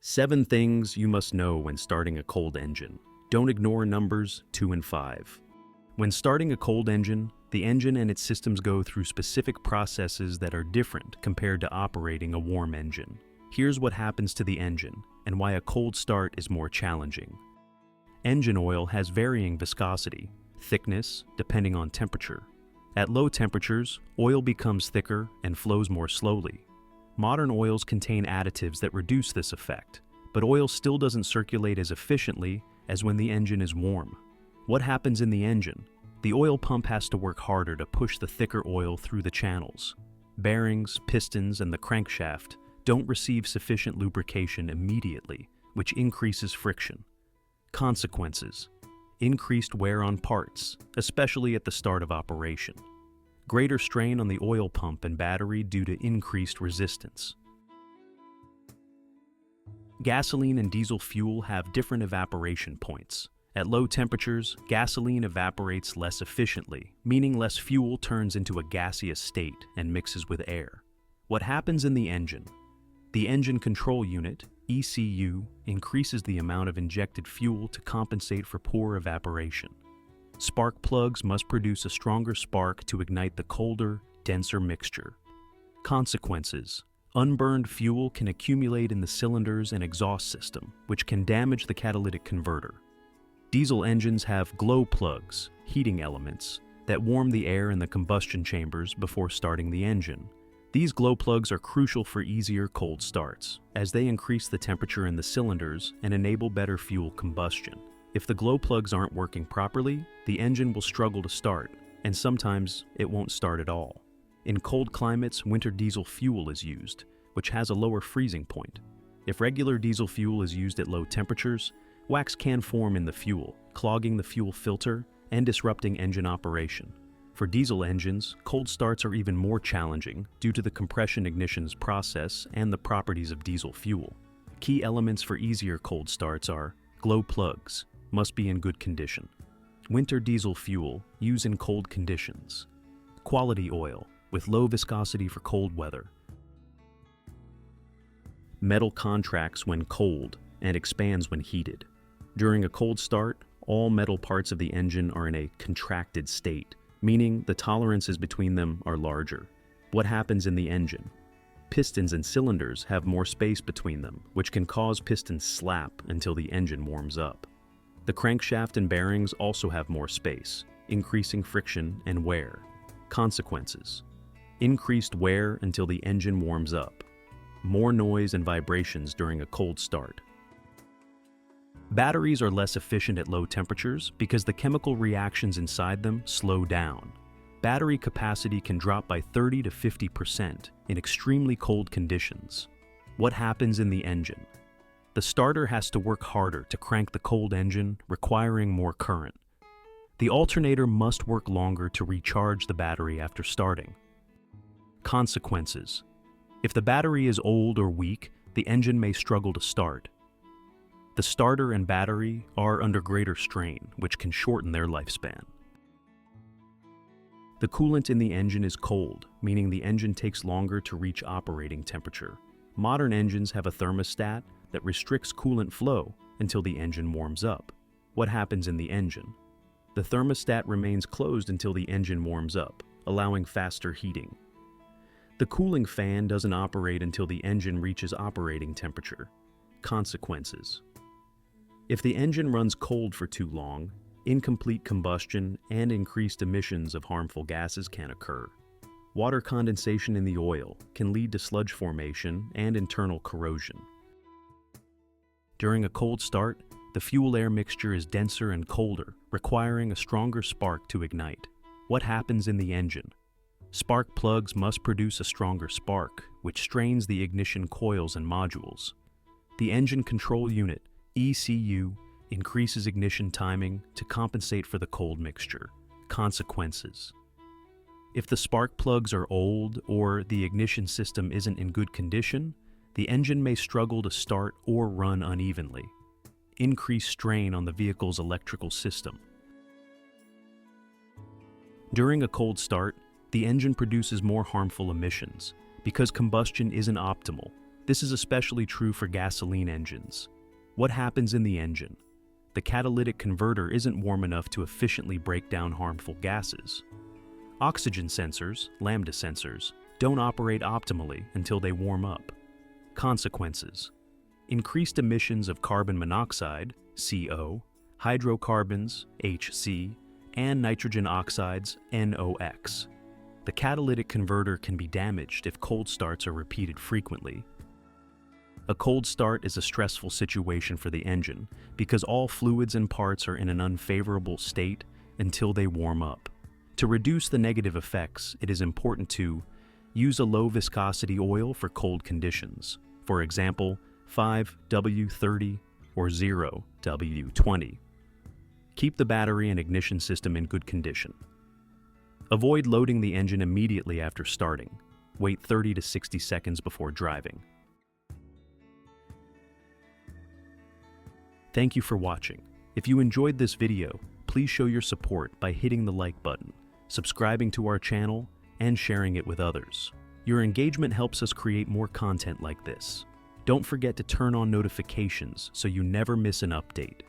7 things you must know when starting a cold engine. Don't ignore numbers 2 and 5. When starting a cold engine, the engine and its systems go through specific processes that are different compared to operating a warm engine. Here's what happens to the engine and why a cold start is more challenging. Engine oil has varying viscosity, thickness, depending on temperature. At low temperatures, oil becomes thicker and flows more slowly. Modern oils contain additives that reduce this effect, but oil still doesn't circulate as efficiently as when the engine is warm. What happens in the engine? The oil pump has to work harder to push the thicker oil through the channels. Bearings, pistons, and the crankshaft don't receive sufficient lubrication immediately, which increases friction. Consequences: increased wear on parts, especially at the start of operation. Greater strain on the oil pump and battery due to increased resistance. Gasoline and diesel fuel have different evaporation points. At low temperatures, gasoline evaporates less efficiently, meaning less fuel turns into a gaseous state and mixes with air. What happens in the engine? The engine control unit, ECU, increases the amount of injected fuel to compensate for poor evaporation. Spark plugs must produce a stronger spark to ignite the colder, denser mixture. Consequences: unburned fuel can accumulate in the cylinders and exhaust system, which can damage the catalytic converter. Diesel engines have glow plugs, heating elements, that warm the air in the combustion chambers before starting the engine. These glow plugs are crucial for easier cold starts, as they increase the temperature in the cylinders and enable better fuel combustion. If the glow plugs aren't working properly, the engine will struggle to start, and sometimes it won't start at all. In cold climates, winter diesel fuel is used, which has a lower freezing point. If regular diesel fuel is used at low temperatures, wax can form in the fuel, clogging the fuel filter and disrupting engine operation. For diesel engines, cold starts are even more challenging due to the compression ignitions process and the properties of diesel fuel. Key elements for easier cold starts are glow plugs, must be in good condition. Winter diesel fuel, use in cold conditions. Quality oil, with low viscosity for cold weather. Metal contracts when cold and expands when heated. During a cold start, all metal parts of the engine are in a contracted state, meaning the tolerances between them are larger. What happens in the engine? Pistons and cylinders have more space between them, which can cause pistons slap until the engine warms up. The crankshaft and bearings also have more space, increasing friction and wear. Consequences: increased wear until the engine warms up. More noise and vibrations during a cold start. Batteries are less efficient at low temperatures because the chemical reactions inside them slow down. Battery capacity can drop by 30 to 50% in extremely cold conditions. What happens in the engine? The starter has to work harder to crank the cold engine, requiring more current. The alternator must work longer to recharge the battery after starting. Consequences: if the battery is old or weak, the engine may struggle to start. The starter and battery are under greater strain, which can shorten their lifespan. The coolant in the engine is cold, meaning the engine takes longer to reach operating temperature. Modern engines have a thermostat that restricts coolant flow until the engine warms up. What happens in the engine? The thermostat remains closed until the engine warms up, allowing faster heating. The cooling fan doesn't operate until the engine reaches operating temperature. Consequences: if the engine runs cold for too long, incomplete combustion and increased emissions of harmful gases can occur. Water condensation in the oil can lead to sludge formation and internal corrosion. During a cold start, the fuel-air mixture is denser and colder, requiring a stronger spark to ignite. What happens in the engine? Spark plugs must produce a stronger spark, which strains the ignition coils and modules. The engine control unit, ECU, increases ignition timing to compensate for the cold mixture. Consequences: if the spark plugs are old or the ignition system isn't in good condition, the engine may struggle to start or run unevenly. Increased strain on the vehicle's electrical system. During a cold start, the engine produces more harmful emissions. Because combustion isn't optimal, This is especially true for gasoline engines. What happens in the engine? The catalytic converter isn't warm enough to efficiently break down harmful gases. Oxygen sensors, lambda sensors, don't operate optimally until they warm up. Consequences: increased emissions of carbon monoxide, CO, hydrocarbons, HC, and nitrogen oxides, NOx. The catalytic converter can be damaged if cold starts are repeated frequently. A cold start is a stressful situation for the engine because all fluids and parts are in an unfavorable state until they warm up. To reduce the negative effects, it is important to use a low viscosity oil for cold conditions, for example, 5W30 or 0W20. Keep the battery and ignition system in good condition. Avoid loading the engine immediately after starting. Wait 30 to 60 seconds before driving. Thank you for watching. If you enjoyed this video, please show your support by hitting the like button, subscribing to our channel, and sharing it with others. Your engagement helps us create more content like this. Don't forget to turn on notifications so you never miss an update.